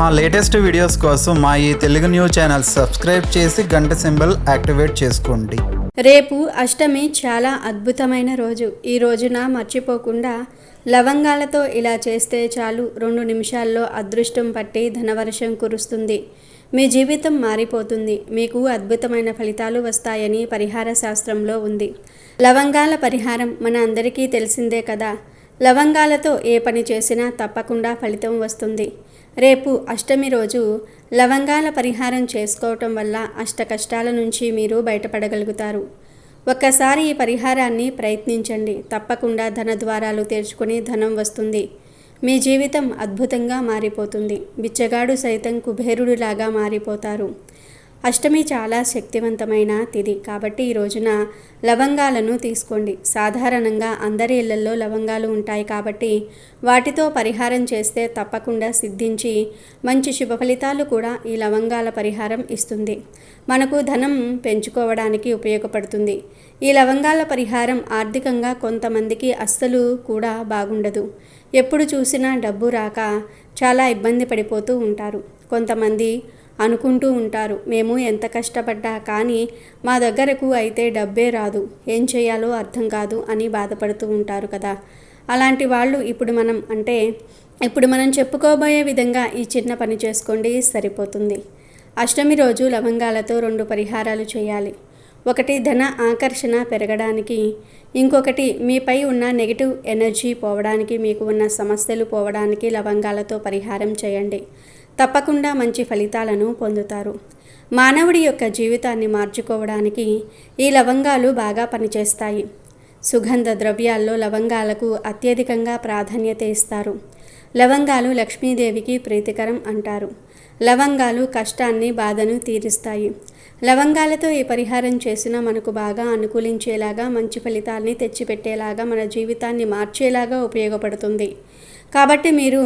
మా latest videos కోసం మా ఈ తెలుగు న్యూస్ ఛానల్ సబ్స్క్రైబ్ చేసి గంట సింబల్ యాక్టివేట్ చేసుకోండి. రేపు అష్టమి చాలా అద్భుతమైన రోజు. ఈ రోజున మర్చిపోకుండా లవంగాలతో ఇలా చేస్తే చాలు 2 నిమిషాల్లో అదృష్టం పట్టి ధనవర్షం కురుస్తుంది. మీ జీవితం మారిపోతుంది. మీకు అద్భుతమైన ఫలితాలు వస్తాయని పరిహార శాస్త్రంలో ఉంది. లవంగాల పరిహారం మన అందరికీ తెలిసిందే కదా. లవంగాలతో ఏ పని చేసినా తప్పకుండా ఫలితం వస్తుంది. రేపు అష్టమి రోజు లవంగాల పరిహారం చేసుకోవటం వల్ల అష్ట కష్టాల నుంచి మీరు బయటపడగలుగుతారు. ఒక్కసారి ఈ పరిహారాన్ని ప్రయత్నించండి. తప్పకుండా ధన ద్వారాలు తెరుచుకుని ధనం వస్తుంది. మీ జీవితం అద్భుతంగా మారిపోతుంది. బిచ్చగాడు సైతం కుబేరుడిలాగా మారిపోతారు. అష్టమి చాలా శక్తివంతమైన తిథి కాబట్టి ఈ రోజున లవంగాలను తీసుకోండి. సాధారణంగా అందరి ఇళ్లలో లవంగాలు ఉంటాయి కాబట్టి వాటితో పరిహారం చేస్తే తప్పకుండా సిద్ధించి మంచి శుభ ఫలితాలు కూడా ఈ లవంగాల పరిహారం ఇస్తుంది. మనకు ధనం పెంచుకోవడానికి ఉపయోగపడుతుంది. ఈ లవంగాల పరిహారం ఆర్థికంగా కొంతమందికి అస్సలు కూడా బాగుండదు. ఎప్పుడు చూసినా డబ్బు రాక చాలా ఇబ్బంది పడిపోతూ ఉంటారు. కొంతమంది అనుకుంటూ ఉంటారు, మేము ఎంత కష్టపడ్డా కానీ మా దగ్గరకు అయితే డబ్బే రాదు, ఏం చేయాలో అర్థం కాదు అని బాధపడుతూ ఉంటారు కదా. అలాంటి వాళ్ళు ఇప్పుడు మనం చెప్పుకోబోయే విధంగా ఈ చిన్న పని చేసుకోండి, సరిపోతుంది. అష్టమి రోజు లవంగాలతో 2 పరిహారాలు చేయాలి. ఒకటి ధన ఆకర్షణ పెరగడానికి, ఇంకొకటి మీపై ఉన్న నెగిటివ్ ఎనర్జీ పోవడానికి, మీకు ఉన్న సమస్యలు పోవడానికి లవంగాలతో పరిహారం చేయండి. తప్పకుండా మంచి ఫలితాలను పొందుతారు. మానవుడి యొక్క జీవితాన్ని మార్చుకోవడానికి ఈ లవంగాలు బాగా పనిచేస్తాయి. సుగంధ ద్రవ్యాల్లో లవంగాలకు అత్యధికంగా ప్రాధాన్యత ఇస్తారు. లవంగాలు లక్ష్మీదేవికి ప్రీతికరం అంటారు. లవంగాలు కష్టాన్ని బాధను తీరుస్తాయి. లవంగాలతో ఈ పరిహారం చేసినా మనకు బాగా అనుకూలించేలాగా, మంచి ఫలితాల్ని తెచ్చిపెట్టేలాగా, మన జీవితాన్ని మార్చేలాగా ఉపయోగపడుతుంది. కాబట్టి మీరు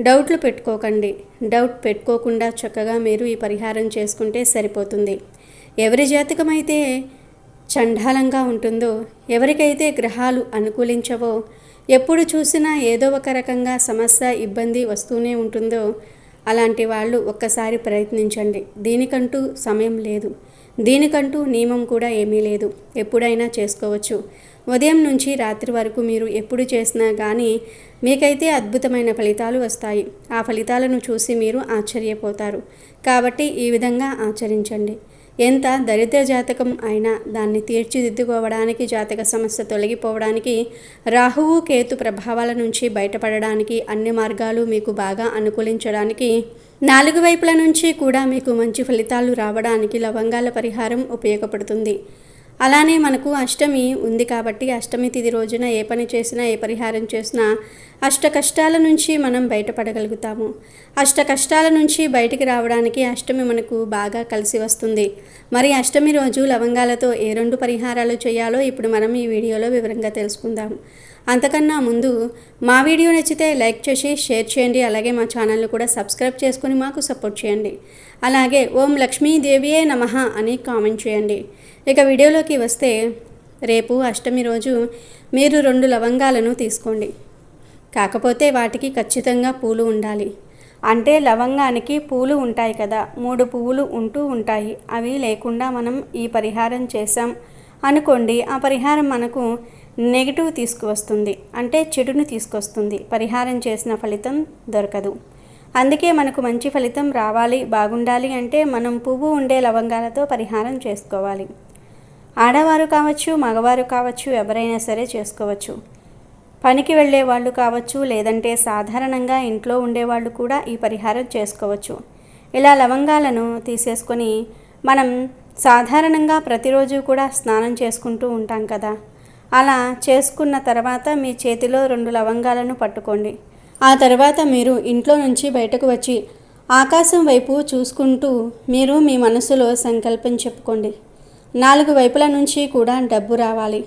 డౌట్లు పెట్టుకోకండి. డౌట్ పెట్టుకోకుండా చక్కగా మీరు ఈ పరిహారం చేసుకుంటే సరిపోతుంది. ఎవరి జాతకం అయితే చండాలంగా ఉంటుందో, ఎవరికైతే గ్రహాలు అనుకూలించవో, ఎప్పుడు చూసినా ఏదో ఒక రకంగా సమస్య, ఇబ్బంది వస్తూనే ఉంటుందో అలాంటి వాళ్ళు ఒక్కసారి ప్రయత్నించండి. దీనికంటూ సమయం లేదు, దీనికంటూ నియమం కూడా ఏమీ లేదు. ఎప్పుడైనా చేసుకోవచ్చు. ఉదయం నుంచి రాత్రి వరకు మీరు ఎప్పుడు చేసినా కానీ మీకైతే అద్భుతమైన ఫలితాలు వస్తాయి. ఆ ఫలితాలను చూసి మీరు ఆశ్చర్యపోతారు. కాబట్టి ఈ విధంగా ఆచరించండి. ఎంత దరిద్ర జాతకం అయినా దాన్ని తీర్చిదిద్దుకోవడానికి, జాతక సమస్య తొలగిపోవడానికి, రాహువు కేతు ప్రభావాల నుంచి బయటపడడానికి, అన్ని మార్గాలు మీకు బాగా అనుకూలించడానికి, 4 వైపుల నుంచి కూడా మీకు మంచి ఫలితాలు రావడానికి లవంగాల పరిహారం ఉపయోగపడుతుంది. అలానే మనకు అష్టమి ఉంది కాబట్టి అష్టమి తిథి రోజున ఏ పని చేసినా, ఏ పరిహారం చేసినా అష్ట కష్టాల నుంచి మనం బయటపడగలుగుతాము. అష్ట కష్టాల నుంచి బయటికి రావడానికి అష్టమి మనకు బాగా కలిసి వస్తుంది. మరి అష్టమి రోజు లవంగాలతో ఏ 2 పరిహారాలు చేయాలో ఇప్పుడు మనం ఈ వీడియోలో వివరంగా తెలుసుకుందాం. అంతకన్నా ముందు మా వీడియో నచ్చితే లైక్ చేసి షేర్ చేయండి. అలాగే మా ఛానల్ని కూడా సబ్స్క్రైబ్ చేసుకొని మాకు సపోర్ట్ చేయండి. అలాగే ఓం లక్ష్మీదేవియే నమః అని కామెంట్ చేయండి. ఇక వీడియోలోకి వస్తే, రేపు అష్టమి రోజు మీరు 2 లవంగాలను తీసుకోండి. కాకపోతే వాటికి ఖచ్చితంగా పూలు ఉండాలి. అంటే లవంగానికి పూలు ఉంటాయి కదా, 3 పువ్వులు ఉంటూ ఉంటాయి. అవి లేకుండా మనం ఈ పరిహారం చేసాం అనుకోండి, ఆ పరిహారం మనకు నెగిటివ్ తీసుకువస్తుంది, అంటే చెడును తీసుకొస్తుంది. పరిహారం చేసిన ఫలితం దొరకదు. అందుకే మనకు మంచి ఫలితం రావాలి, బాగుండాలి అంటే మనం పువ్వు ఉండే లవంగాలతో పరిహారం చేసుకోవాలి. ఆడవారు కావచ్చు, మగవారు కావచ్చు, ఎవరైనా సరే చేసుకోవచ్చు. పనికి వెళ్ళే వాళ్ళు కావచ్చు, లేదంటే సాధారణంగా ఇంట్లో ఉండేవాళ్ళు కూడా ఈ పరిహారం చేసుకోవచ్చు. ఇలా లవంగాలను తీసేసుకొని మనం సాధారణంగా ప్రతిరోజు కూడా స్నానం చేసుకుంటూ ఉంటాం కదా. అలా చేసుకున్న తర్వాత మీ చేతిలో 2 లవంగాలను పట్టుకోండి. ఆ తర్వాత మీరు ఇంట్లో నుంచి బయటకు వచ్చి ఆకాశం వైపు చూసుకుంటూ మీరు మీ మనసులో సంకల్పం చెప్పుకోండి. 4 వైపుల నుంచి కూడా డబ్బు రావాలి,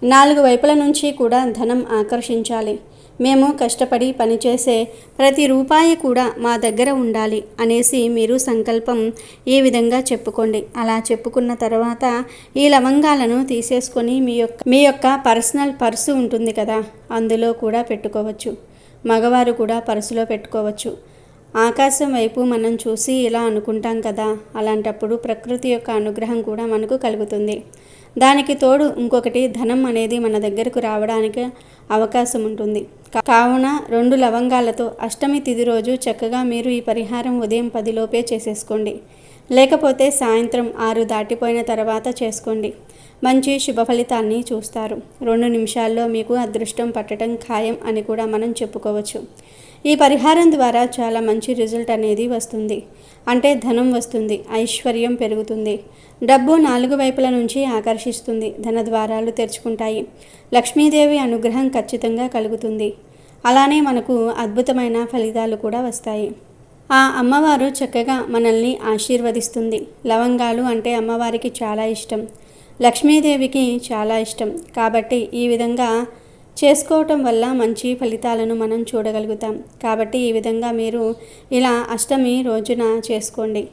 4 వైపుల నుంచి కూడా ధనం ఆకర్షించాలి, మేము కష్టపడి పనిచేసే ప్రతి రూపాయి కూడా మా దగ్గర ఉండాలి అనేసి మీరు సంకల్పం ఈ విధంగా చెప్పుకోండి. అలా చెప్పుకున్న తర్వాత ఈ లవంగాలను తీసేసుకొని మీ యొక్క పర్సనల్ పర్సు ఉంటుంది కదా, అందులో కూడా పెట్టుకోవచ్చు. మగవారు కూడా పర్సులో పెట్టుకోవచ్చు. ఆకాశం వైపు మనం చూసి ఇలా అనుకుంటాం కదా, అలాంటప్పుడు ప్రకృతి యొక్క అనుగ్రహం కూడా మనకు కలుగుతుంది. దానికి తోడు ఇంకొకటి, ధనం అనేది మన దగ్గరకు రావడానికి అవకాశం ఉంటుంది. కావున 2 లవంగాలతో అష్టమి తిథి రోజు చక్కగా మీరు ఈ పరిహారం ఉదయం 10 లోపే చేసేసుకోండి. లేకపోతే సాయంత్రం 6 దాటిపోయిన తర్వాత చేసుకోండి. మంచి శుభ ఫలితాన్ని చూస్తారు. 2 నిమిషాల్లో మీకు అదృష్టం పట్టడం ఖాయం అని కూడా మనం చెప్పుకోవచ్చు. ఈ పరిహారం ద్వారా చాలా మంచి రిజల్ట్ అనేది వస్తుంది. అంటే ధనం వస్తుంది, ఐశ్వర్యం పెరుగుతుంది, డబ్బు 4 వైపుల నుంచి ఆకర్షిస్తుంది, ధన ద్వారాలు తెరుచుకుంటాయి, లక్ష్మీదేవి అనుగ్రహం ఖచ్చితంగా కలుగుతుంది. అలానే మనకు అద్భుతమైన ఫలితాలు కూడా వస్తాయి. ఆ అమ్మవారు చక్కగా మనల్ని ఆశీర్వదిస్తుంది. లవంగాలు అంటే అమ్మవారికి చాలా ఇష్టం, లక్ష్మీదేవికి చాలా ఇష్టం. కాబట్టి ఈ విధంగా చేసుకోవటం వల్ల మంచి ఫలితాలను మనం చూడగలుగుతాం. కాబట్టి ఈ విధంగా మీరు ఇలా అష్టమి రోజున చేసుకోండి,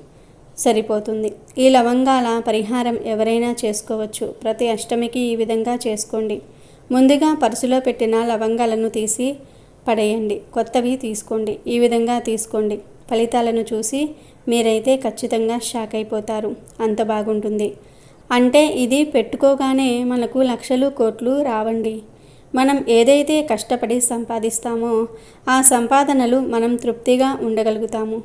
సరిపోతుంది. ఈ లవంగాల పరిహారం ఎవరైనా చేసుకోవచ్చు. ప్రతి అష్టమికి ఈ విధంగా చేసుకోండి. ముందుగా పర్సులో పెట్టిన లవంగాలను తీసి పడేయండి, కొత్తవి తీసుకోండి. ఈ విధంగా తీసుకోండి. ఫలితాలను చూసి మీరైతే ఖచ్చితంగా షాక్ అయిపోతారు, అంత బాగుంటుంది. అంటే ఇది పెట్టుకోగానే మనకు లక్షలు కోట్లు రావండి. మనం ఏదైతే కష్టపడి సంపాదిస్తామో ఆ సంపాదనలు మనం తృప్తిగా ఉండగలుగుతాము.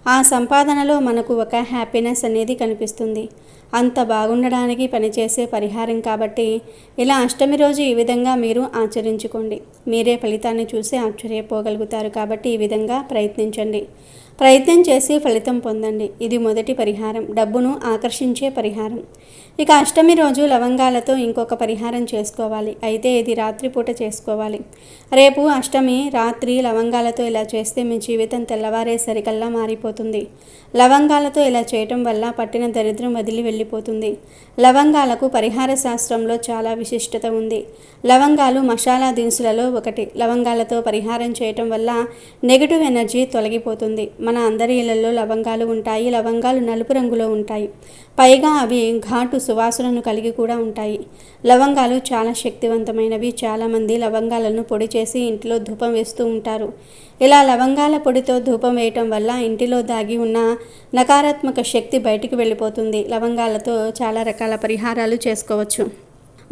ఆ సంపాదనలో మనకు ఒక హ్యాపీనెస్ అనేది కనిపిస్తుంది. అంత బాగుండడానికి పనిచేసే పరిహారం కాబట్టి ఇలా అష్టమి రోజు ఈ విధంగా మీరు ఆచరించుకోండి. మీరే ఫలితాన్ని చూసి ఆశ్చర్యపోగలుగుతారు. కాబట్టి ఈ విధంగా ప్రయత్నించండి. ప్రయత్నం చేసి ఫలితం పొందండి. ఇది మొదటి పరిహారం, డబ్బును ఆకర్షించే పరిహారం. ఇక అష్టమి రోజు లవంగాలతో ఇంకొక పరిహారం చేసుకోవాలి. అయితే ఇది రాత్రిపూట చేసుకోవాలి. రేపు అష్టమి రాత్రి లవంగాలతో ఇలా చేస్తే మీ జీవితం తెల్లవారేసరికల్లా మారిపోతుంది. లవంగాలతో ఇలా చేయటం వల్ల పట్టిన దరిద్రం వదిలి వెళ్ళిపోతుంది. లవంగాలకు పరిహార శాస్త్రంలో చాలా విశిష్టత ఉంది. లవంగాలు మసాలా దినుసులలో ఒకటి. లవంగాలతో పరిహారం చేయటం వల్ల నెగిటివ్ ఎనర్జీ తొలగిపోతుంది. మన అందరి ఇళ్లలో లవంగాలు ఉంటాయి. లవంగాలు నలుపు రంగులో ఉంటాయి. పైగా అవి ఘాటు సువాసనను కలిగి కూడా ఉంటాయి. లవంగాలు చాలా శక్తివంతమైనవి. చాలామంది లవంగాలను పొడి చేసి ఇంటిలో ధూపం వేస్తూ ఉంటారు. ఇలా లవంగాల పొడితో ధూపం వేయటం వల్ల ఇంటిలో దాగి ఉన్న నకారాత్మక శక్తి బయటికి వెళ్ళిపోతుంది. లవంగాలతో చాలా రకాల పరిహారాలు చేసుకోవచ్చు.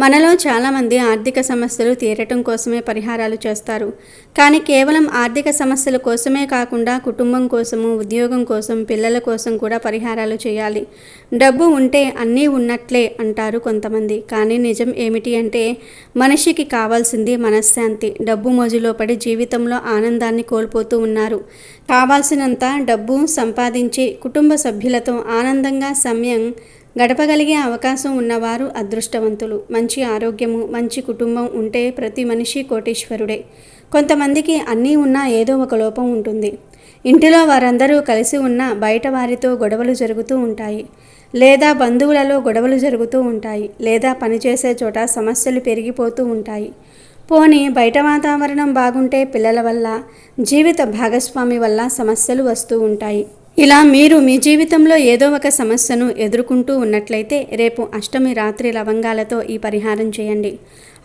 మనలో చాలామంది ఆర్థిక సమస్యలు తీరటం కోసమే పరిహారాలు చేస్తారు. కానీ కేవలం ఆర్థిక సమస్యల కోసమే కాకుండా కుటుంబం కోసము, ఉద్యోగం కోసం, పిల్లల కోసం కూడా పరిహారాలు చేయాలి. డబ్బు ఉంటే అన్నీ ఉన్నట్లే అంటారు కొంతమంది. కానీ నిజం ఏమిటి అంటే మనిషికి కావాల్సింది మనశ్శాంతి. డబ్బు మోజులో పడి జీవితంలో ఆనందాన్ని కోల్పోతూ ఉన్నారు. కావాల్సినంత డబ్బు సంపాదించి కుటుంబ సభ్యులతో ఆనందంగా సమయం గడపగలిగే అవకాశం ఉన్నవారు అదృష్టవంతులు. మంచి ఆరోగ్యము, మంచి కుటుంబం ఉంటే ప్రతి మనిషి కోటీశ్వరుడే. కొంతమందికి అన్నీ ఉన్నా ఏదో ఒక లోపం ఉంటుంది. ఇంటిలో వారందరూ కలిసి ఉన్న బయట వారితో గొడవలు జరుగుతూ ఉంటాయి, లేదా బంధువులలో గొడవలు జరుగుతూ ఉంటాయి, లేదా పనిచేసే చోట సమస్యలు పెరిగిపోతూ ఉంటాయి. పోనీ బయట వాతావరణం బాగుంటే పిల్లల వల్ల, జీవిత భాగస్వామి వల్ల సమస్యలు వస్తూ ఉంటాయి. ఇలా మీరు మీ జీవితంలో ఏదో ఒక సమస్యను ఎదుర్కొంటూ ఉన్నట్లయితే రేపు అష్టమి రాత్రి లవంగాలతో ఈ పరిహారం చేయండి.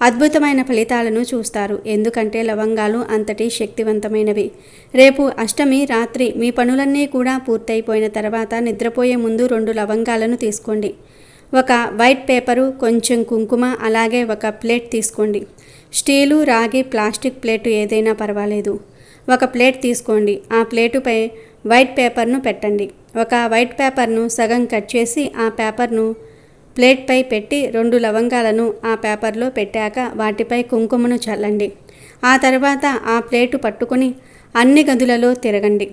అద్భుతమైన ఫలితాలను చూస్తారు. ఎందుకంటే లవంగాలు అంతటి శక్తివంతమైనవి. రేపు అష్టమి రాత్రి మీ పనులన్నీ కూడా పూర్తయిపోయిన తర్వాత నిద్రపోయే ముందు 2 లవంగాలను తీసుకోండి. ఒక వైట్ పేపరు, కొంచెం కుంకుమ, అలాగే ఒక ప్లేట్ తీసుకోండి. స్టీలు, రాగి, ప్లాస్టిక్ ప్లేటు ఏదైనా పర్వాలేదు. ఒక ప్లేట్ తీసుకోండి. ఆ ప్లేటుపై వైట్ పేపర్ను పెట్టండి. ఒక వైట్ పేపర్ను సగం కట్ చేసి ఆ పేపర్ను ప్లేట్పై పెట్టి 2 లవంగాలను ఆ పేపర్లో పెట్టాక వాటిపై కుంకుమను చల్లండి. ఆ తర్వాత ఆ ప్లేటు పట్టుకొని అన్ని గదులలో తిరగండి.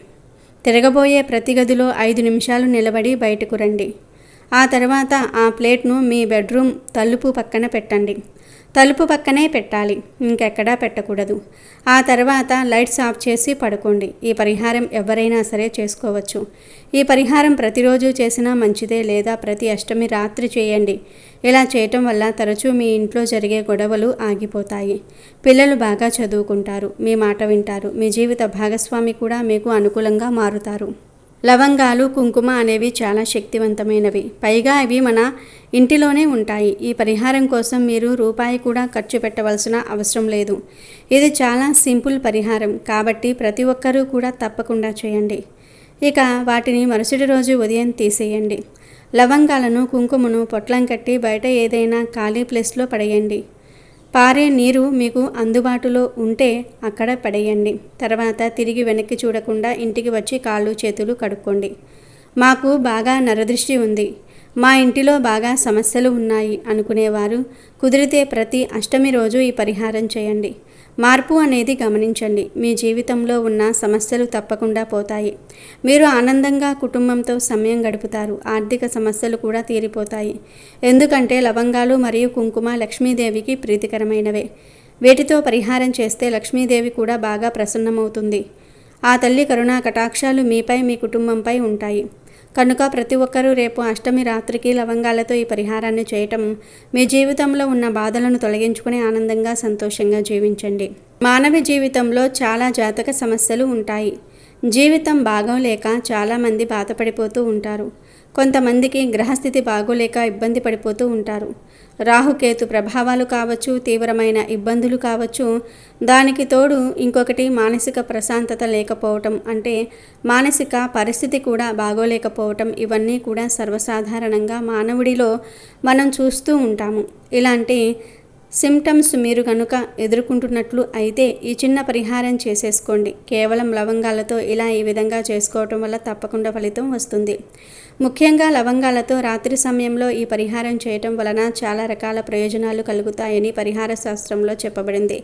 తిరగబోయే ప్రతి గదిలో 5 నిమిషాలు నిలబడి బయటకు రండి. ఆ తర్వాత ఆ ప్లేట్ను మీ బెడ్రూమ్ తలుపు పక్కన పెట్టండి. తలుపు పక్కనే పెట్టాలి, ఇంకెక్కడా పెట్టకూడదు. ఆ తర్వాత లైట్స్ ఆఫ్ చేసి పడుకోండి. ఈ పరిహారం ఎవరైనా సరే చేసుకోవచ్చు. ఈ పరిహారం ప్రతిరోజు చేసినా మంచిదే, లేదా ప్రతి అష్టమి రాత్రి చేయండి. ఇలా చేయటం వల్ల తరచూ మీ ఇంట్లో జరిగే గొడవలు ఆగిపోతాయి. పిల్లలు బాగా చదువుకుంటారు, మీ మాట వింటారు, మీ జీవిత భాగస్వామి కూడా మీకు అనుకూలంగా మారుతారు. లవంగాలు, కుంకుమ అనేవి చాలా శక్తివంతమైనవి. పైగా అవి మన ఇంటిలోనే ఉంటాయి. ఈ పరిహారం కోసం మీరు రూపాయి కూడా ఖర్చు పెట్టవలసిన అవసరం లేదు. ఇది చాలా సింపుల్ పరిహారం కాబట్టి ప్రతి ఒక్కరూ కూడా తప్పకుండా చేయండి. ఇక వాటిని మరుసటి రోజు ఉదయం తీసేయండి. లవంగాలను, కుంకుమను పొట్లం కట్టి బయట ఏదైనా ఖాళీ ప్లేస్లో పడేయండి. పారే నీరు మీకు అందుబాటులో ఉంటే అక్కడ పడేయండి. తర్వాత తిరిగి వెనక్కి చూడకుండా ఇంటికి వచ్చి కాళ్ళు చేతులు కడుక్కోండి. మాకు బాగా నరదృష్టి ఉంది, మా ఇంటిలో బాగా సమస్యలు ఉన్నాయి అనుకునేవారు కుదిరితే ప్రతి అష్టమి రోజు ఈ పరిహారం చేయండి. మార్పు అనేది గమనించండి. మీ జీవితంలో ఉన్న సమస్యలు తప్పకుండా పోతాయి. మీరు ఆనందంగా కుటుంబంతో సమయం గడుపుతారు. ఆర్థిక సమస్యలు కూడా తీరిపోతాయి. ఎందుకంటే లవంగాలు మరియు కుంకుమ లక్ష్మీదేవికి ప్రీతికరమైనవే. వీటితో పరిహారం చేస్తే లక్ష్మీదేవి కూడా బాగా ప్రసన్నమవుతుంది. ఆ తల్లి కరుణా కటాక్షాలు మీపై, మీ కుటుంబంపై ఉంటాయి. కనుక ప్రతి ఒక్కరూ రేపు అష్టమి రాత్రికి లవంగాలతో ఈ పరిహారాన్ని చేయటం మీ జీవితంలో ఉన్న బాధలను తొలగించుకుని ఆనందంగా, సంతోషంగా జీవించండి. మానవ జీవితంలో చాలా జాతక సమస్యలు ఉంటాయి. జీవితం బాగోలేక చాలామంది బాధపడిపోతూ ఉంటారు. కొంతమందికి గ్రహస్థితి బాగోలేక ఇబ్బంది పడిపోతూ ఉంటారు. రాహుకేతు ప్రభావాలు కావచ్చు, తీవ్రమైన ఇబ్బందులు కావచ్చు. దానికి తోడు ఇంకొకటి మానసిక ప్రశాంతత లేకపోవటం, అంటే మానసిక పరిస్థితి కూడా బాగోలేకపోవటం. ఇవన్నీ కూడా సర్వసాధారణంగా మానవుడిలో మనం చూస్తూ ఉంటాము. ఇలాంటి సిమ్టమ్స్ మీరు కనుక ఎదుర్కొంటున్నట్లు అయితే ఈ చిన్న పరిహారం చేసేసుకోండి. కేవలం లవంగాలతో ఇలా ఈ విధంగా చేసుకోవటం వల్ల తప్పకుండా ఫలితం వస్తుంది. ముఖ్యంగా లవంగాలతో రాత్రి సమయంలో ఈ పరిహారం చేయటం వలన చాలా రకాల ప్రయోజనాలు కలుగుతాయని పరిహార శాస్త్రంలో చెప్పబడింది.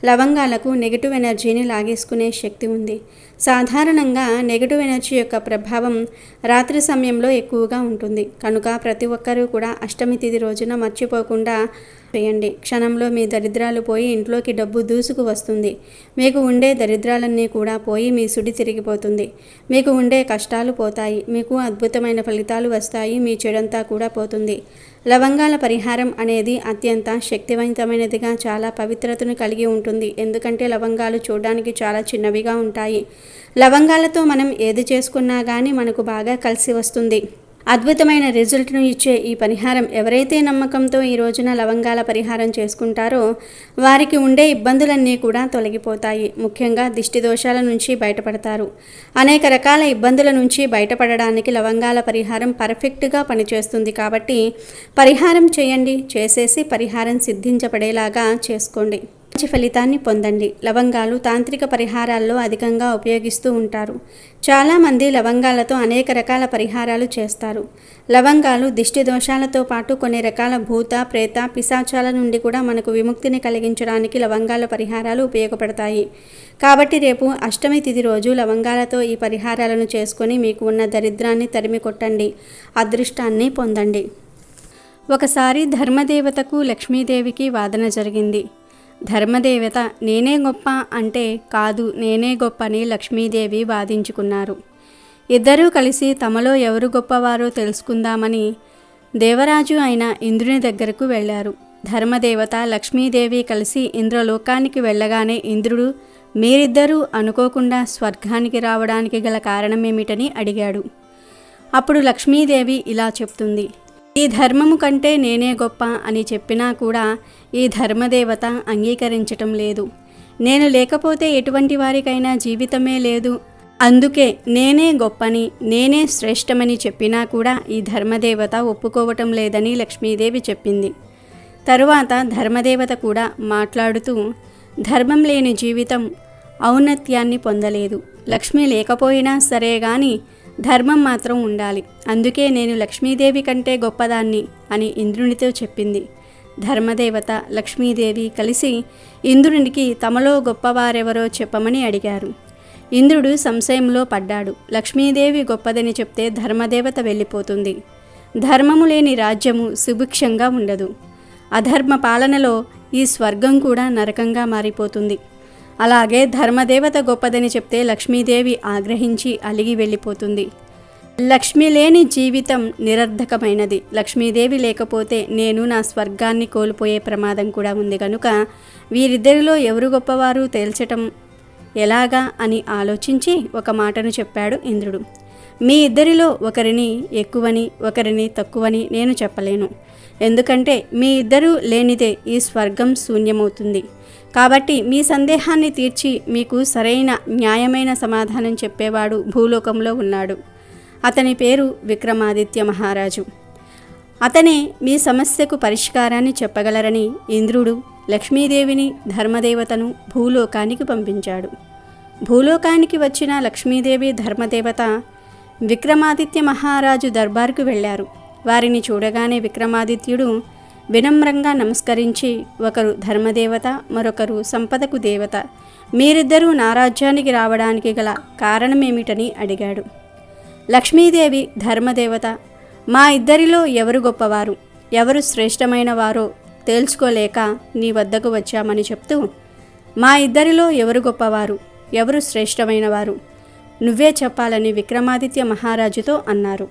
లవంగాలకు నెగిటివ్ ఎనర్జీని లాగేసుకునే శక్తి ఉంది. సాధారణంగా నెగిటివ్ ఎనర్జీ యొక్క ప్రభావం రాత్రి సమయంలో ఎక్కువగా ఉంటుంది. కనుక ప్రతి ఒక్కరూ కూడా అష్టమి తిథి రోజున మర్చిపోకుండా చేయండి. క్షణంలో మీ దరిద్రాలు పోయి ఇంట్లోకి డబ్బు దూసుకు వస్తుంది. మీకు ఉండే దరిద్రాలన్నీ కూడా పోయి మీ సుడి తిరిగిపోతుంది. మీకు ఉండే కష్టాలు పోతాయి. మీకు అద్భుతమైన ఫలితాలు వస్తాయి. మీ చెడంతా కూడా పోతుంది. లవంగాల పరిహారం అనేది అత్యంత శక్తివంతమైనదిగా, చాలా పవిత్రతను కలిగి ఉంటుంది. ఎందుకంటే లవంగాలు చూడడానికి చాలా చిన్నవిగా ఉంటాయి. లవంగాలతో మనం ఏది చేసుకున్నా కానీ మనకు బాగా కలిసి వస్తుంది. అద్భుతమైన రిజల్ట్ను ఇచ్చే ఈ పరిహారం ఎవరైతే నమ్మకంతో ఈ రోజున లవంగాల పరిహారం చేసుకుంటారో వారికి ఉండే ఇబ్బందులన్నీ కూడా తొలగిపోతాయి. ముఖ్యంగా దిష్టి దోషాల నుంచి బయటపడతారు. అనేక రకాల ఇబ్బందుల నుంచి బయటపడడానికి లవంగాల పరిహారం పర్ఫెక్ట్గా పనిచేస్తుంది. కాబట్టి పరిహారం చేయండి. చేసేసి పరిహారం సిద్ధించబడేలాగా చేసుకోండి. మంచి ఫలితాన్ని పొందండి. లవంగాలు తాంత్రిక పరిహారాల్లో అధికంగా ఉపయోగిస్తూ ఉంటారు. చాలామంది లవంగాలతో అనేక రకాల పరిహారాలు చేస్తారు. లవంగాలు దిష్టి దోషాలతో పాటు కొన్ని రకాల భూత, ప్రేత, పిశాచాల నుండి కూడా మనకు విముక్తిని కలిగించడానికి లవంగాల పరిహారాలు ఉపయోగపడతాయి. కాబట్టి రేపు అష్టమి తిథి రోజు లవంగాలతో ఈ పరిహారాలను చేసుకొని మీకు ఉన్న దరిద్రాన్ని తరిమి కొట్టండి. అదృష్టాన్ని పొందండి. ఒకసారి ధర్మదేవతకు లక్ష్మీదేవికి వాదన జరిగింది. ధర్మదేవత నేనే గొప్ప అంటే కాదు, నేనే గొప్ప అని లక్ష్మీదేవి వాదించుకున్నారు. ఇద్దరూ కలిసి తమలో ఎవరు గొప్పవారో తెలుసుకుందామని దేవరాజు అయిన ఇంద్రుని దగ్గరకు వెళ్ళారు. ధర్మదేవత, లక్ష్మీదేవి కలిసి ఇంద్రలోకానికి వెళ్ళగానే ఇంద్రుడు మీరిద్దరూ అనుకోకుండా స్వర్గానికి రావడానికి గల కారణమేమిటని అడిగాడు. అప్పుడు లక్ష్మీదేవి ఇలా చెప్తుంది. ఈ ధర్మము కంటే నేనే గొప్ప అని చెప్పినా కూడా ఈ ధర్మదేవత అంగీకరించటం లేదు. నేను లేకపోతే ఎటువంటి వారికైనా జీవితమే లేదు. అందుకే నేనే గొప్పని, నేనే శ్రేష్టమని చెప్పినా కూడా ఈ ధర్మదేవత ఒప్పుకోవటం లేదని లక్ష్మీదేవి చెప్పింది. తరువాత ధర్మదేవత కూడా మాట్లాడుతూ ధర్మం లేని జీవితం ఔన్నత్యాన్ని పొందలేదు. లక్ష్మి లేకపోయినా సరే గాని ధర్మం మాత్రం ఉండాలి. అందుకే నేను లక్ష్మీదేవి కంటే గొప్పదాన్ని అని ఇంద్రునితో చెప్పింది. ధర్మదేవత, లక్ష్మీదేవి కలిసి ఇంద్రునికి తమలో గొప్పవారెవరో చెప్పమని అడిగారు. ఇంద్రుడు సంశయంలో పడ్డాడు. లక్ష్మీదేవి గొప్పదని చెప్తే ధర్మదేవత వెళ్ళిపోతుంది. ధర్మము లేని రాజ్యము సుభిక్షంగా ఉండదు. అధర్మ పాలనలో ఈ స్వర్గం కూడా నరకంగా మారిపోతుంది. అలాగే ధర్మదేవత గొప్పదని చెప్తే లక్ష్మీదేవి ఆగ్రహించి అలిగి వెళ్ళిపోతుంది. లక్ష్మి లేని జీవితం నిరర్ధకమైనది. లక్ష్మీదేవి లేకపోతే నేను నా స్వర్గాన్ని కోల్పోయే ప్రమాదం కూడా ఉంది. కనుక వీరిద్దరిలో ఎవరు గొప్పవారు తేల్చటం ఎలాగా అని ఆలోచించి ఒక మాటను చెప్పాడు ఇంద్రుడు. మీ ఇద్దరిలో ఒకరిని ఎక్కువని ఒకరిని తక్కువని నేను చెప్పలేను. ఎందుకంటే మీ ఇద్దరూ లేనిదే ఈ స్వర్గం శూన్యమవుతుంది. కాబట్టి మీ సందేహాన్ని తీర్చి మీకు సరైన న్యాయమైన సమాధానం చెప్పేవాడు భూలోకంలో ఉన్నాడు. అతని పేరు విక్రమాదిత్య మహారాజు. అతనే మీ సమస్యకు పరిష్కారాన్ని చెప్పగలరని ఇంద్రుడు లక్ష్మీదేవిని ధర్మదేవతను భూలోకానికి పంపించాడు. భూలోకానికి వచ్చిన లక్ష్మీదేవి ధర్మదేవత విక్రమాదిత్య మహారాజు దర్బార్కు వెళ్ళారు. వారిని చూడగానే విక్రమాదిత్యుడు వినమ్రంగా నమస్కరించి, ఒకరు ధర్మదేవత, మరొకరు సంపదకు దేవత, మీరిద్దరూ నా రాజ్యానికి రావడానికి గల కారణమేమిటని అడిగాడు. లక్ష్మీదేవి ధర్మదేవత, మా ఇద్దరిలో ఎవరు గొప్పవారు, ఎవరు శ్రేష్టమైన వారో తేల్చుకోలేక నీ వద్దకు వచ్చామని చెప్తూ, మా ఇద్దరిలో ఎవరు గొప్పవారు, ఎవరు శ్రేష్టమైన వారు నువ్వే చెప్పాలని విక్రమాదిత్య మహారాజుతో అన్నారు.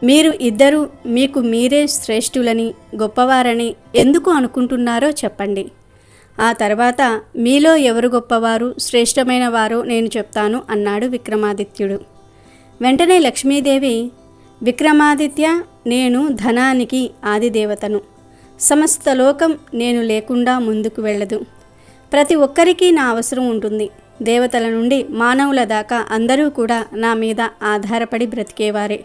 మీరు ఇద్దరు మీకు మీరే శ్రేష్ఠులని గొప్పవారని ఎందుకు అనుకుంటున్నారో చెప్పండి. ఆ తర్వాత మీలో ఎవరు గొప్పవారు శ్రేష్టమైన వారో నేను చెప్తాను అన్నాడు విక్రమాదిత్యుడు. వెంటనే లక్ష్మీదేవి, విక్రమాదిత్య, నేను ధనానికి ఆదిదేవతను. సమస్త లోకం నేను లేకుండా ముందుకు వెళ్ళదు. ప్రతి ఒక్కరికి నా అవసరం ఉంటుంది. దేవతల నుండి మానవుల దాకా అందరూ కూడా నా మీద ఆధారపడి బ్రతికేవారే.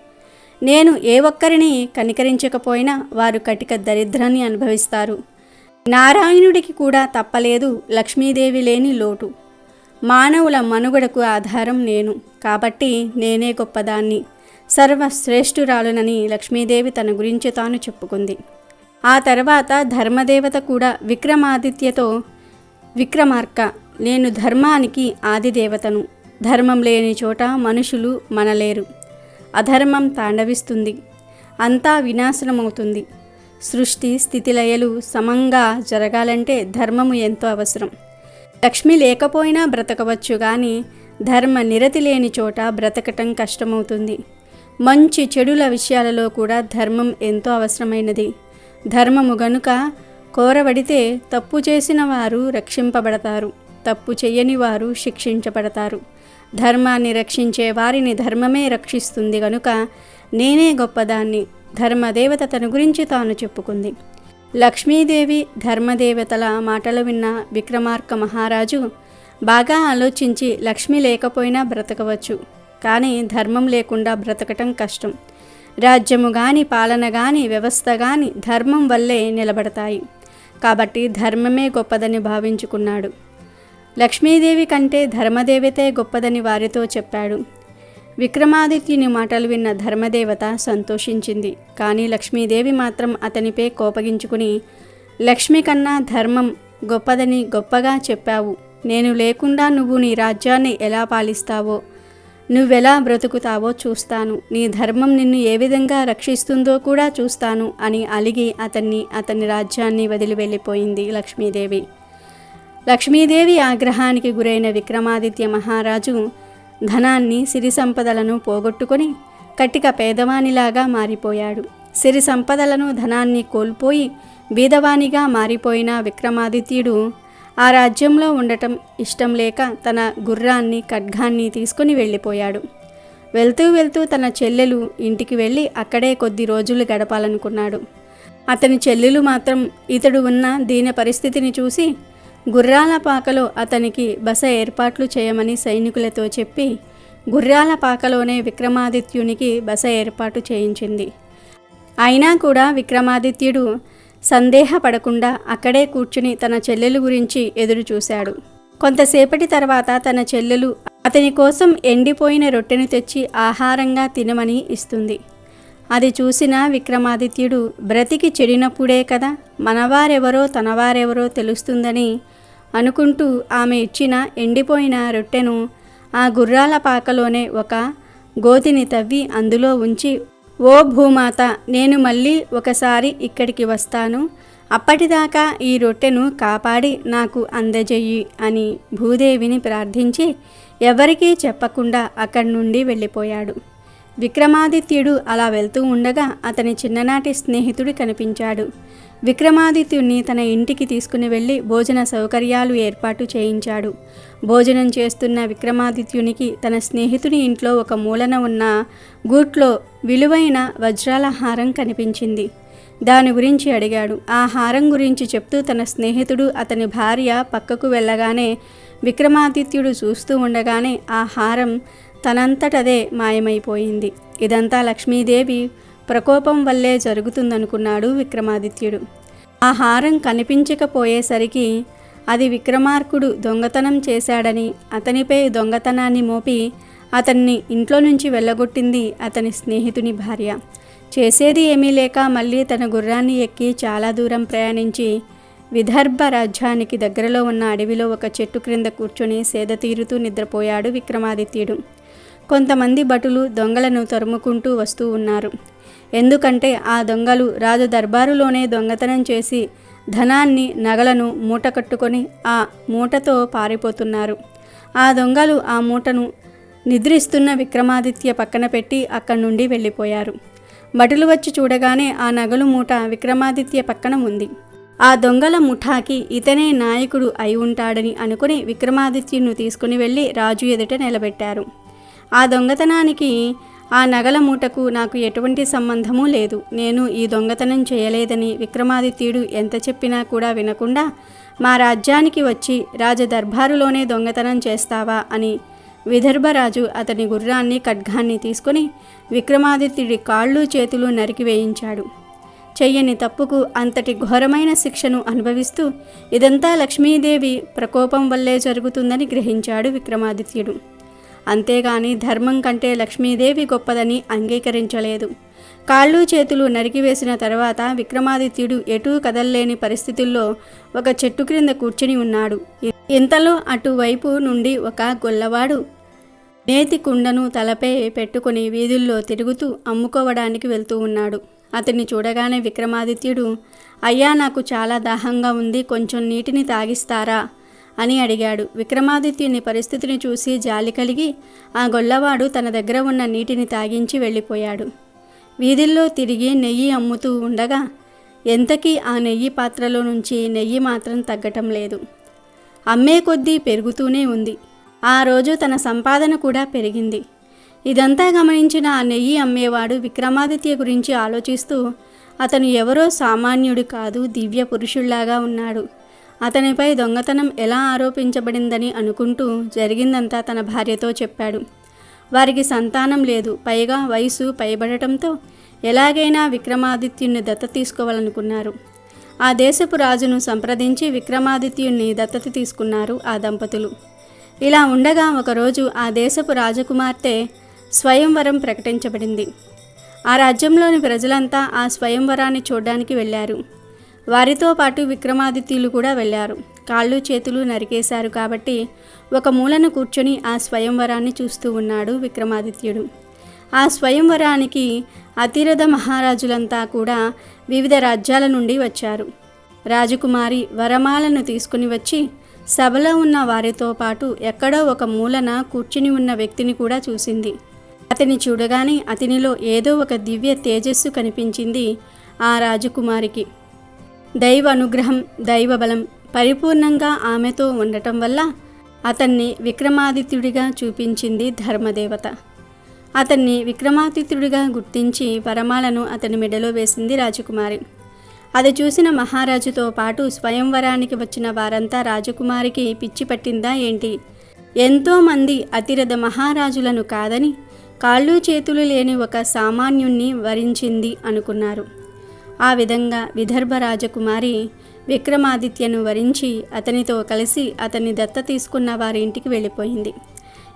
నేను ఏ ఒక్కరిని కనికరించకపోయినా వారు కటిక దరిద్రాన్ని అనుభవిస్తారు. నారాయణుడికి కూడా తప్పలేదు లక్ష్మీదేవి లేని లోటు. మానవుల మనుగడకు ఆధారం నేను, కాబట్టి నేనే గొప్పదాన్ని, సర్వశ్రేష్ఠురాలునని లక్ష్మీదేవి తన గురించి తాను చెప్పుకుంది. ఆ తర్వాత ధర్మదేవత కూడా విక్రమాదిత్యతో, విక్రమార్క, నేను ధర్మానికి ఆదిదేవతను. ధర్మం లేని చోట మనుషులు మనలేరు. అధర్మం తాండవిస్తుంది, అంతా వినాశనమవుతుంది. సృష్టి స్థితిలయలు సమంగా జరగాలంటే ధర్మము ఎంతో అవసరం. లక్ష్మి లేకపోయినా బ్రతకవచ్చు, కానీ ధర్మ నిరతి లేని చోట బ్రతకటం కష్టమవుతుంది. మంచి చెడుల విషయాలలో కూడా ధర్మం ఎంతో అవసరమైనది. ధర్మము గనుక కోరబడితే తప్పు చేసిన వారు రక్షింపబడతారు, తప్పు చెయ్యని వారు శిక్షించబడతారు. ధర్మాన్ని రక్షించే వారిని ధర్మమే రక్షిస్తుంది గనుక నేనే గొప్పదాన్ని. ధర్మదేవత తన గురించి తాను చెప్పుకుంది. లక్ష్మీదేవి ధర్మదేవతల మాటలు విన్న విక్రమార్క మహారాజు బాగా ఆలోచించి, లక్ష్మి లేకపోయినా బ్రతకవచ్చు, కానీ ధర్మం లేకుండా బ్రతకటం కష్టం. రాజ్యము గాని పాలన గాని వ్యవస్థ గాని ధర్మం వల్లే నిలబడతాయి. కాబట్టి ధర్మమే గొప్పదని భావించుకున్నాడు. లక్ష్మీదేవి కంటే ధర్మదేవతే గొప్పదని వారితో చెప్పాడు. విక్రమాదిత్యుని మాటలు విన్న ధర్మదేవత సంతోషించింది. కానీ లక్ష్మీదేవి మాత్రం అతనిపై కోపగించుకుని, లక్ష్మి కన్నా ధర్మం గొప్పదని గొప్పగా చెప్పావు. నేను లేకుండా నువ్వు నీ రాజ్యాన్ని ఎలా పాలిస్తావో, నువ్వెలా బ్రతుకుతావో చూస్తాను. నీ ధర్మం నిన్ను ఏ విధంగా రక్షిస్తుందో కూడా చూస్తాను అని అలిగి అతని రాజ్యాన్ని వదిలి వెళ్ళిపోయింది లక్ష్మీదేవి. లక్ష్మీదేవి ఆగ్రహానికి గురైన విక్రమాదిత్య మహారాజు ధనాన్ని, సిరి సంపదలను పోగొట్టుకొని కట్టిక పేదవానిలాగా మారిపోయాడు. సిరి సంపదలను ధనాన్ని కోల్పోయి బీదవానిగా మారిపోయిన విక్రమాదిత్యుడు ఆ రాజ్యంలో ఉండటం ఇష్టం లేక తన గుర్రాన్ని, ఖడ్గాన్ని తీసుకుని వెళ్ళిపోయాడు. వెళ్తూ వెళ్తూ తన చెల్లెలు ఇంటికి వెళ్ళి అక్కడే కొద్ది రోజులు గడపాలనుకున్నాడు. అతని చెల్లెలు మాత్రం ఇతడు ఉన్న దీన పరిస్థితిని చూసి గుర్రాల పాకలో అతనికి బస ఏర్పాట్లు చేయమని సైనికులతో చెప్పి గుర్రాల పాకలోనే విక్రమాదిత్యునికి బస ఏర్పాటు చేయించింది. అయినా కూడా విక్రమాదిత్యుడు సందేహపడకుండా అక్కడే కూర్చుని తన చెల్లెలు గురించి ఎదురు చూశాడు. కొంతసేపటి తర్వాత తన చెల్లెలు అతని కోసం ఎండిపోయిన రొట్టెను తెచ్చి ఆహారంగా తినమని ఇస్తుంది. అది చూసిన విక్రమాదిత్యుడు, బ్రతికి చెడినప్పుడే కదా మనవారెవరో తనవారెవరో తెలుస్తుందని అనుకుంటూ ఆమె ఇచ్చిన ఎండిపోయిన రొట్టెను ఆ గుర్రాల పాకలోనే ఒక గోతిని తవ్వి అందులో ఉంచి, ఓ భూమాత, నేను మళ్ళీ ఒకసారి ఇక్కడికి వస్తాను, అప్పటిదాకా ఈ రొట్టెను కాపాడి నాకు అందజేయి అని భూదేవిని ప్రార్థించి ఎవరికీ చెప్పకుండా అక్కడి నుండి వెళ్ళిపోయాడు. విక్రమాదిత్యుడు అలా వెళ్తూ ఉండగా అతని చిన్ననాటి స్నేహితుడు కనిపించాడు. విక్రమాదిత్యుణ్ణి తన ఇంటికి తీసుకుని వెళ్ళి భోజన సౌకర్యాలు ఏర్పాటు చేయించాడు. భోజనం చేస్తున్న విక్రమాదిత్యునికి తన స్నేహితుని ఇంట్లో ఒక మూలన ఉన్న గూట్లో విలువైన వజ్రాల హారం కనిపించింది. దాని గురించి అడిగాడు. ఆ హారం గురించి చెప్తూ తన స్నేహితుడు అతని భార్య పక్కకు వెళ్ళగానే విక్రమాదిత్యుడు చూస్తూ ఉండగానే ఆ హారం తనంతటదే మాయమైపోయింది. ఇదంతా లక్ష్మీదేవి ప్రకోపం వల్లే జరుగుతుందనుకున్నాడు విక్రమాదిత్యుడు. ఆ హారం కనిపించకపోయేసరికి అది విక్రమార్కుడు దొంగతనం చేశాడని, అతనిపై దొంగతనాన్ని మోపి అతన్ని ఇంట్లో నుంచి వెళ్ళగొట్టింది అతని స్నేహితుని భార్య. చేసేది ఏమీ లేక మళ్ళీ తన గుర్రాన్ని ఎక్కి చాలా దూరం ప్రయాణించి విదర్భ రాజ్యానికి దగ్గరలో ఉన్న అడవిలో ఒక చెట్టు క్రింద కూర్చొని సేద తీరుతూ నిద్రపోయాడు విక్రమాదిత్యుడు. కొంతమంది భటులు దొంగలను తరుముకుంటూ వస్తూ ఉన్నారు. ఎందుకంటే ఆ దొంగలు రాజు దర్బారులోనే దొంగతనం చేసి ధనాన్ని, నగలను మూట కట్టుకొని ఆ మూటతో పారిపోతున్నారు. ఆ దొంగలు ఆ మూటను నిద్రిస్తున్న విక్రమాదిత్య పక్కన పెట్టి అక్కడి నుండి వెళ్ళిపోయారు. భటులు వచ్చి చూడగానే ఆ నగలు మూట విక్రమాదిత్య పక్కన ఉంది. ఆ దొంగల ముఠాకి ఇతనే నాయకుడు అయి ఉంటాడని అనుకుని విక్రమాదిత్యును తీసుకుని వెళ్ళి రాజు ఎదుట నిలబెట్టారు. ఆ దొంగతనానికి, ఆ నగల మూటకు నాకు ఎటువంటి సంబంధమూ లేదు. నేను ఈ దొంగతనం చేయలేదని విక్రమాదిత్యుడు ఎంత చెప్పినా కూడా వినకుండా, మా రాజ్యానికి వచ్చి రాజదర్బారులోనే దొంగతనం చేస్తావా అని విదర్భరాజు అతని గుర్రాన్ని, ఖడ్గాన్ని తీసుకుని విక్రమాదిత్యుడి కాళ్ళు చేతులు నరికివేయించాడు. చెయ్యని తప్పుకు అంతటి ఘోరమైన శిక్షను అనుభవిస్తూ ఇదంతా లక్ష్మీదేవి ప్రకోపం వల్లే జరుగుతుందని గ్రహించాడు విక్రమాదిత్యుడు. అంతేగాని ధర్మం కంటే లక్ష్మీదేవి గొప్పదని అంగీకరించలేదు. కాళ్ళు చేతులు నరికివేసిన తర్వాత విక్రమాదిత్యుడు ఎటూ కదల్లేని పరిస్థితుల్లో ఒక చెట్టు క్రింద కూర్చుని ఉన్నాడు. ఇంతలో అటువైపు నుండి ఒక గొల్లవాడు నేతి కుండను తలపై పెట్టుకుని వీధుల్లో తిరుగుతూ అమ్ముకోవడానికి వెళ్తూ ఉన్నాడు. అతన్ని చూడగానే విక్రమాదిత్యుడు, అయ్యా, నాకు చాలా దాహంగా ఉంది, కొంచెం నీటిని తాగిస్తారా అని అడిగాడు. విక్రమాదిత్యుని పరిస్థితిని చూసి జాలి కలిగి ఆ గొల్లవాడు తన దగ్గర ఉన్న నీటిని తాగించి వెళ్ళిపోయాడు. వీధుల్లో తిరిగి నెయ్యి అమ్ముతూ ఉండగా ఎంతకీ ఆ నెయ్యి పాత్రలో నుంచి నెయ్యి మాత్రం తగ్గటం లేదు. అమ్మే కొద్దీ పెరుగుతూనే ఉంది. ఆ రోజు తన సంపాదన కూడా పెరిగింది. ఇదంతా గమనించిన ఆ నెయ్యి అమ్మేవాడు విక్రమాదిత్య గురించి ఆలోచిస్తూ, అతను ఎవరో సామాన్యుడు కాదు, దివ్య పురుషుల్లాగా ఉన్నాడు. అతనిపై దొంగతనం ఎలా ఆరోపించబడిందని అనుకుంటూ జరిగిందంతా తన భార్యతో చెప్పాడు. వారికి సంతానం లేదు, పైగా వయసు పైబడటంతో ఎలాగైనా విక్రమాదిత్యుని దత్తత తీసుకోవాలనుకున్నారు. ఆ దేశపు రాజును సంప్రదించి విక్రమాదిత్యుని దత్తత తీసుకున్నారు ఆ దంపతులు. ఇలా ఉండగా ఒకరోజు ఆ దేశపు రాజకుమార్తె స్వయంవరం ప్రకటించబడింది. ఆ రాజ్యంలోని ప్రజలంతా ఆ స్వయంవరాన్ని చూడడానికి వెళ్ళారు. వారితో పాటు విక్రమాదిత్యులు కూడా వెళ్ళారు. కాళ్ళు చేతులు నరికేశారు కాబట్టి ఒక మూలన కూర్చొని ఆ స్వయంవరాన్ని చూస్తూ ఉన్నాడు విక్రమాదిత్యుడు. ఆ స్వయంవరానికి అతిరథ మహారాజులంతా కూడా వివిధ రాజ్యాల నుండి వచ్చారు. రాజకుమారి వరమాలను తీసుకుని వచ్చి సభలో ఉన్న వారితో పాటు ఎక్కడో ఒక మూలన కూర్చుని ఉన్న వ్యక్తిని కూడా చూసింది. అతని చూడగానే అతనిలో ఏదో ఒక దివ్య తేజస్సు కనిపించింది. ఆ రాజకుమారికి దైవ అనుగ్రహం, దైవబలం పరిపూర్ణంగా ఆమెతో ఉండటం వల్ల అతన్ని విక్రమాదిత్యుడిగా చూపించింది ధర్మదేవత. అతన్ని విక్రమాదిత్యుడిగా గుర్తించి వరమాలను అతని మెడలో వేసింది రాజకుమారి. అది చూసిన మహారాజుతో పాటు స్వయంవరానికి వచ్చిన వారంతా రాజకుమారికి పిచ్చి పట్టిందా ఏంటి, ఎంతోమంది అతిరథ మహారాజులను కాదని కాళ్ళు చేతులు లేని ఒక సామాన్యుణ్ణి వరించింది అనుకున్నారు. ఆ విధంగా విదర్భ రాజకుమారి విక్రమాదిత్యను వరించి అతనితో కలిసి అతన్ని దత్త తీసుకున్న వారి ఇంటికి వెళ్ళిపోయింది.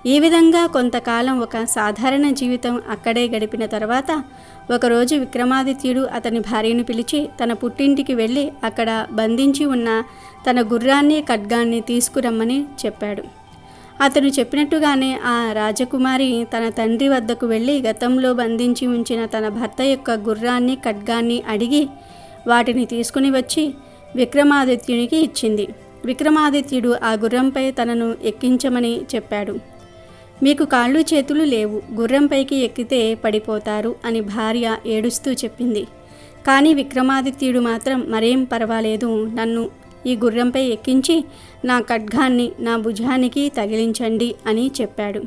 ఈ విధంగా కొంతకాలం ఒక సాధారణ జీవితం అక్కడే గడిపిన తర్వాత ఒకరోజు విక్రమాదిత్యుడు అతని భార్యను పిలిచి తన పుట్టింటికి వెళ్ళి అక్కడ బంధించి ఉన్న తన గుర్రాన్ని, ఖడ్గాన్ని తీసుకురమ్మని చెప్పాడు. అతను చెప్పినట్టుగానే ఆ రాజకుమారి తన తండ్రి వద్దకు వెళ్ళి గతంలో బంధించి ఉంచిన తన భర్త యొక్క గుర్రాన్ని, ఖడ్గాన్ని అడిగి వాటిని తీసుకుని వచ్చి విక్రమాదిత్యునికి ఇచ్చింది. విక్రమాదిత్యుడు ఆ గుర్రంపై తనను ఎక్కించమని చెప్పాడు. మీకు కాళ్ళు చేతులు లేవు, గుర్రంపైకి ఎక్కితే పడిపోతారు అని భార్య ఏడుస్తూ చెప్పింది. కానీ విక్రమాదిత్యుడు మాత్రం మరేం పర్వాలేదు, నన్ను ఈ గుర్రంపై ఎక్కించి నా ఖడ్గాన్ని నా భుజానికి తగిలించండి అని చెప్పాడు.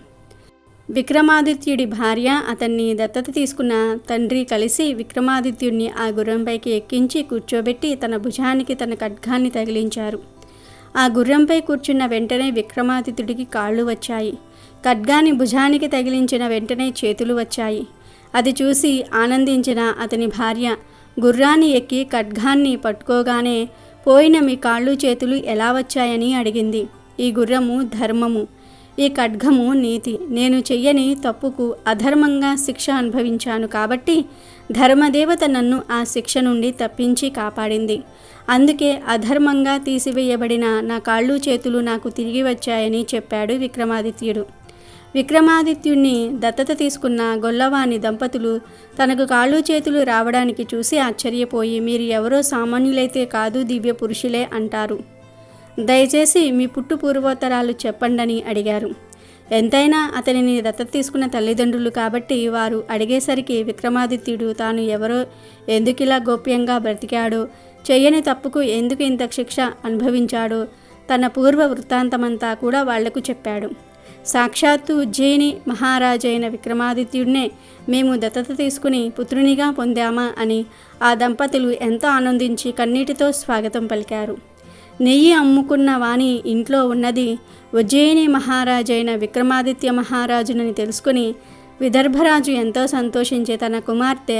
విక్రమాదిత్యుడి భార్య, అతన్ని దత్తత తీసుకున్న తండ్రి కలిసి విక్రమాదిత్యుడిని ఆ గుర్రంపైకి ఎక్కించి కూర్చోబెట్టి తన భుజానికి తన ఖడ్గాన్ని తగిలించారు. ఆ గుర్రంపై కూర్చున్న వెంటనే విక్రమాదిత్యుడికి కాళ్ళు వచ్చాయి. ఖడ్గాన్ని భుజానికి తగిలించిన వెంటనే చేతులు వచ్చాయి. అది చూసి ఆనందించిన అతని భార్య గుర్రాన్ని ఎక్కి ఖడ్గాన్ని పట్టుకోగానే పోయిన మీ కాళ్ళు చేతులు ఎలా వచ్చాయని అడిగింది. ఈ గుర్రము ధర్మము, ఈ ఖడ్గము నీతి. నేను చెయ్యని తప్పుకు అధర్మంగా శిక్ష అనుభవించాను కాబట్టి ధర్మదేవత నన్ను ఆ శిక్ష నుండి తప్పించి కాపాడింది. అందుకే అధర్మంగా తీసివేయబడిన నా కాళ్ళు చేతులు నాకు తిరిగి వచ్చాయని చెప్పాడు విక్రమాదిత్యుడు. విక్రమాదిత్యుడిని దత్తత తీసుకున్న గొల్లవాని దంపతులు తనకు కాళ్ళు చేతులు రావడానికి చూసి ఆశ్చర్యపోయి, మీరు ఎవరో సామాన్యులైతే కాదు, దివ్య పురుషులే అంటారు. దయచేసి మీ పుట్టు పూర్వోత్తరాలు చెప్పండని అడిగారు. ఎంతైనా అతనిని దత్తత తీసుకున్న తల్లిదండ్రులు కాబట్టి వారు అడిగేసరికి విక్రమాదిత్యుడు తాను ఎవరో, ఎందుకిలా గోప్యంగా బ్రతికాడో, చెయ్యని తప్పుకు ఎందుకు ఇంత శిక్ష అనుభవించాడో తన పూర్వ వృత్తాంతమంతా కూడా వాళ్లకు చెప్పాడు. సాక్షాత్తు ఉజ్జయిని మహారాజైన విక్రమాదిత్యుడినే మేము దత్తత తీసుకుని పుత్రునిగా పొందామా అని ఆ దంపతులు ఎంతో ఆనందించి కన్నీటితో స్వాగతం పలికారు. నెయ్యి అమ్ముకున్న వాని ఇంట్లో ఉన్నది ఉజ్జయిని మహారాజైన విక్రమాదిత్య మహారాజునని తెలుసుకుని విదర్భరాజు ఎంతో సంతోషించి తన కుమార్తె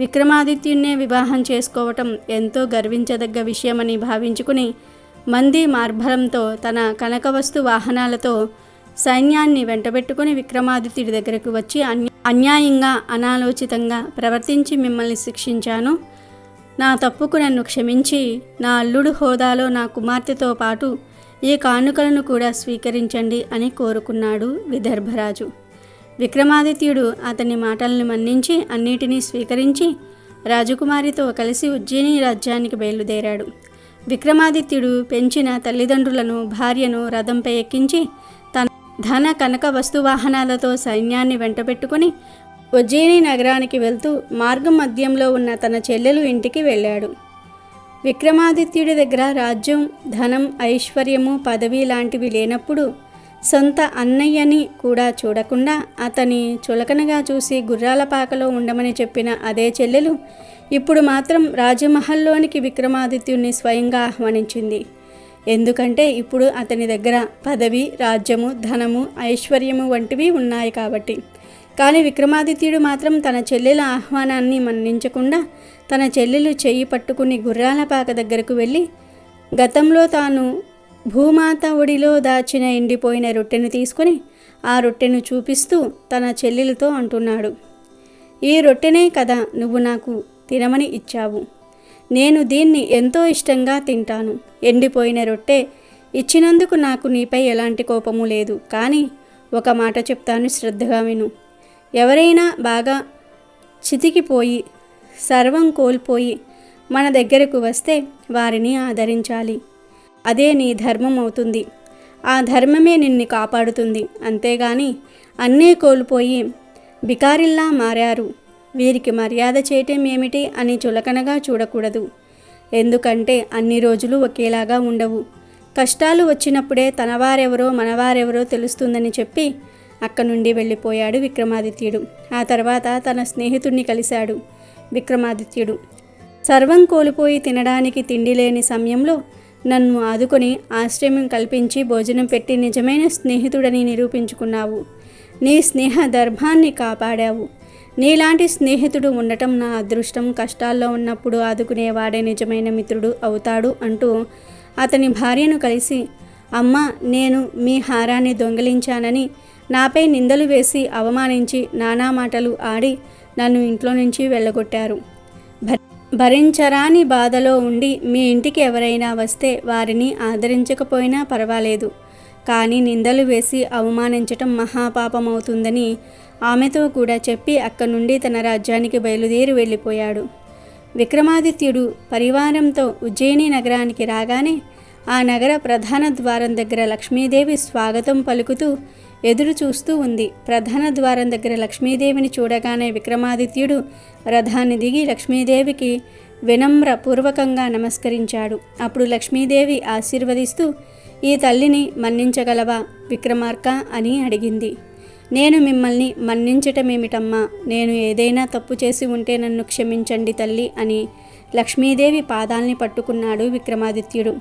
విక్రమాదిత్యున్నే వివాహం చేసుకోవటం ఎంతో గర్వించదగ్గ విషయమని భావించుకుని మంది మార్బలంతో తన కనకవస్తు వాహనాలతో సైన్యాన్ని వెంటబెట్టుకుని విక్రమాదిత్యుడి దగ్గరకు వచ్చి అన్యాయంగా అనాలోచితంగా ప్రవర్తించి మిమ్మల్ని శిక్షించాను. నా తప్పుకు నన్ను క్షమించి నా అల్లుడు హోదాలో నా కుమార్తెతో పాటు ఈ కానుకలను కూడా స్వీకరించండి అని కోరుకున్నాడు విదర్భరాజు. విక్రమాదిత్యుడు అతని మాటలను మన్నించి అన్నిటినీ స్వీకరించి రాజకుమారితో కలిసి ఉజ్జయిని రాజ్యానికి బయలుదేరాడు. విక్రమాదిత్యుడు పెంచిన తల్లిదండ్రులను, భార్యను రథంపై ఎక్కించి తన ధన కనక వస్తువాహనాలతో సైన్యాన్ని వెంటబెట్టుకుని ఉజ్జయిని నగరానికి వెళ్తూ మార్గం మధ్యంలో ఉన్న తన చెల్లెలు ఇంటికి వెళ్ళాడు. విక్రమాదిత్యుడి దగ్గర రాజ్యం, ధనం, ఐశ్వర్యము, పదవి లాంటివి లేనప్పుడు సొంత అన్నయ్యని కూడా చూడకుండా అతని చులకనగా చూసి గుర్రాల పాకలో ఉండమని చెప్పిన అదే చెల్లెలు ఇప్పుడు మాత్రం రాజమహల్లోనికి విక్రమాదిత్యుడిని స్వయంగా ఆహ్వానించింది. ఎందుకంటే ఇప్పుడు అతని దగ్గర పదవి, రాజ్యము, ధనము, ఐశ్వర్యము వంటివి ఉన్నాయి కాబట్టి. కానీ విక్రమాదిత్యుడు మాత్రం తన చెల్లెల ఆహ్వానాన్ని మన్నించకుండా తన చెల్లెలు చెయ్యి పట్టుకుని గుర్రాల పాక దగ్గరకు వెళ్ళి గతంలో తాను భూమాత ఒడిలో దాచిన ఎండిపోయిన రొట్టెను తీసుకొని ఆ రొట్టెను చూపిస్తూ తన చెల్లెలతో అంటున్నాడు, ఈ రొట్టెనే కదా నువ్వు నాకు తినమని ఇచ్చావు. నేను దీన్ని ఎంతో ఇష్టంగా తింటాను. ఎండిపోయిన రొట్టె ఇచ్చినందుకు నాకు నీపై ఎలాంటి కోపము లేదు. కానీ ఒక మాట చెప్తాను, శ్రద్ధగా విను. ఎవరైనా బాగా చితికిపోయి సర్వం కోల్పోయి మన దగ్గరకు వస్తే వారిని ఆదరించాలి. అదే నీ ధర్మం అవుతుంది. ఆ ధర్మమే నిన్ను కాపాడుతుంది. అంతేగాని అన్నీ కోల్పోయి బికారిల్లా మారారు, వీరికి మర్యాద చేయటం ఏమిటి అని చులకనగా చూడకూడదు. ఎందుకంటే అన్ని రోజులు ఒకేలాగా ఉండవు. కష్టాలు వచ్చినప్పుడే తనవారెవరో మనవారెవరో తెలుస్తుందని చెప్పి అక్కడి నుండి వెళ్ళిపోయాడు విక్రమాదిత్యుడు. ఆ తర్వాత తన స్నేహితుడిని కలిశాడు విక్రమాదిత్యుడు. సర్వం కోల్పోయి తినడానికి తిండి లేని సమయంలో నన్ను ఆదుకొని ఆశ్రయం కల్పించి భోజనం పెట్టి నిజమైన స్నేహితుడని నిరూపించుకున్నావు. నీ స్నేహ దర్భాన్ని కాపాడావు. నీలాంటి స్నేహితుడు ఉండటం నా అదృష్టం. కష్టాల్లో ఉన్నప్పుడు ఆదుకునేవాడే నిజమైన మిత్రుడు అవుతాడు అంటూ అతని భార్యను కలిసి, అమ్మ, నేను మీ హారాన్ని దొంగిలించానని నాపై నిందలు వేసి అవమానించి నానా మాటలు ఆడి నన్ను ఇంట్లో నుంచి వెళ్ళగొట్టారు. భరించరాని బాధలో ఉండి మీ ఇంటికి ఎవరైనా వస్తే వారిని ఆదరించకపోయినా పర్వాలేదు, కానీ నిందలు వేసి అవమానించటం మహాపాపం అవుతుందని ఆమెతో కూడా చెప్పి అక్కడి నుండి తన రాజ్యానికి బయలుదేరి వెళ్ళిపోయాడు. విక్రమాదిత్యుడు పరివారంతో ఉజ్జయిని నగరానికి రాగానే ఆ నగర ప్రధాన ద్వారం దగ్గర లక్ష్మీదేవి స్వాగతం పలుకుతూ ఎదురు చూస్తూ ఉంది. ప్రధాన ద్వారం దగ్గర లక్ష్మీదేవిని చూడగానే విక్రమాదిత్యుడు రథాన్ని దిగి లక్ష్మీదేవికి వినమ్రపూర్వకంగా నమస్కరించాడు. అప్పుడు లక్ష్మీదేవి ఆశీర్వదిస్తూ, ఈ తల్లిని మన్నించగలవా విక్రమార్క అని అడిగింది. నేను మిమ్మల్ని మన్నించటమేమిటమ్మా, నేను ఏదైనా తప్పు చేసి ఉంటే నన్ను క్షమించండి తల్లి అని లక్ష్మీదేవి పాదాల్ని పట్టుకున్నాడు విక్రమాదిత్యుడు.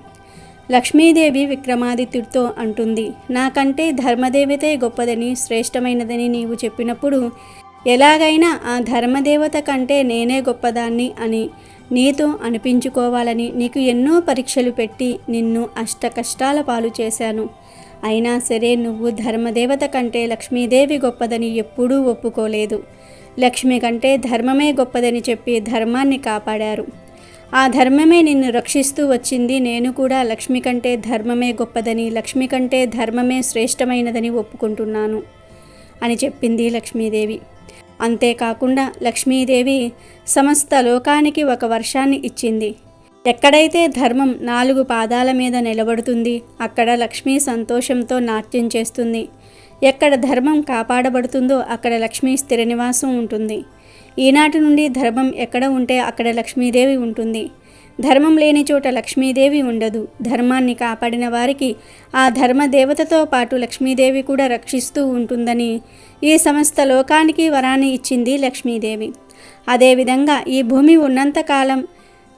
లక్ష్మీదేవి విక్రమాదిత్యుడితో అంటుంది, నాకంటే ధర్మదేవతే గొప్పదని శ్రేష్టమైనదని నీవు చెప్పినప్పుడు ఎలాగైనా ఆ ధర్మదేవత కంటే నేనే గొప్పదాన్ని అని నీతో అనిపించుకోవాలని నీకు ఎన్నో పరీక్షలు పెట్టి నిన్ను అష్ట కష్టాల పాలు చేశాను. అయినా సరే నువ్వు ధర్మదేవత కంటే లక్ష్మీదేవి గొప్పదని ఎప్పుడూ ఒప్పుకోలేదు. లక్ష్మి కంటే ధర్మమే గొప్పదని చెప్పి ధర్మాన్ని కాపాడారు. ఆ ధర్మమే నిన్ను రక్షిస్తూ వచ్చింది. నేను కూడా లక్ష్మి కంటే ధర్మమే గొప్పదని, లక్ష్మి కంటే ధర్మమే శ్రేష్టమైనదని ఒప్పుకుంటున్నాను అని చెప్పింది లక్ష్మీదేవి. అంతేకాకుండా లక్ష్మీదేవి సమస్త లోకానికి ఒక వర్షాన్ని ఇచ్చింది. ఎక్కడైతే ధర్మం 4 పాదాల మీద నిలబడుతుంది అక్కడ లక్ష్మీ సంతోషంతో నాట్యం చేస్తుంది. ఎక్కడ ధర్మం కాపాడబడుతుందో అక్కడ లక్ష్మీ స్థిర నివాసం ఉంటుంది. ఈనాటి నుండి ధర్మం ఎక్కడ ఉంటే అక్కడ లక్ష్మీదేవి ఉంటుంది. ధర్మం లేని చోట లక్ష్మీదేవి ఉండదు. ధర్మాన్ని కాపాడిన వారికి ఆ ధర్మదేవతతో పాటు లక్ష్మీదేవి కూడా రక్షిస్తూ ఉంటుందని ఈ సమస్త లోకానికి వరాన్ని ఇచ్చింది లక్ష్మీదేవి. అదేవిధంగా ఈ భూమి ఉన్నంతకాలం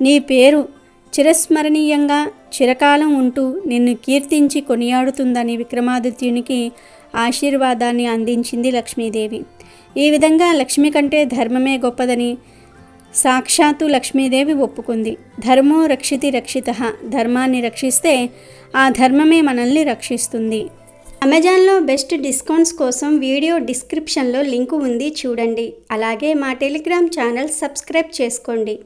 నీ పేరు చిరస్మరణీయంగా చిరకాలం ఉంటూ నిన్ను కీర్తించి కొనియాడుతుందని విక్రమాదిత్యునికి ఆశీర్వాదాన్ని అందించింది లక్ష్మీదేవి. ఈ విధంగా లక్ష్మి కంటే ధర్మమే గొప్పదని సాక్షాత్తు లక్ష్మీదేవి ఒప్పుకుంది. ధర్మో రక్షితి రక్షితః, ధర్మాన్ని రక్షిస్తే ఆ ధర్మమే మనల్ని రక్షిస్తుంది. అమెజాన్లో బెస్ట్ డిస్కౌంట్స్ కోసం వీడియో డిస్క్రిప్షన్లో లింకు ఉంది చూడండి. అలాగే మా టెలిగ్రామ్ ఛానల్ సబ్స్క్రైబ్ చేసుకోండి.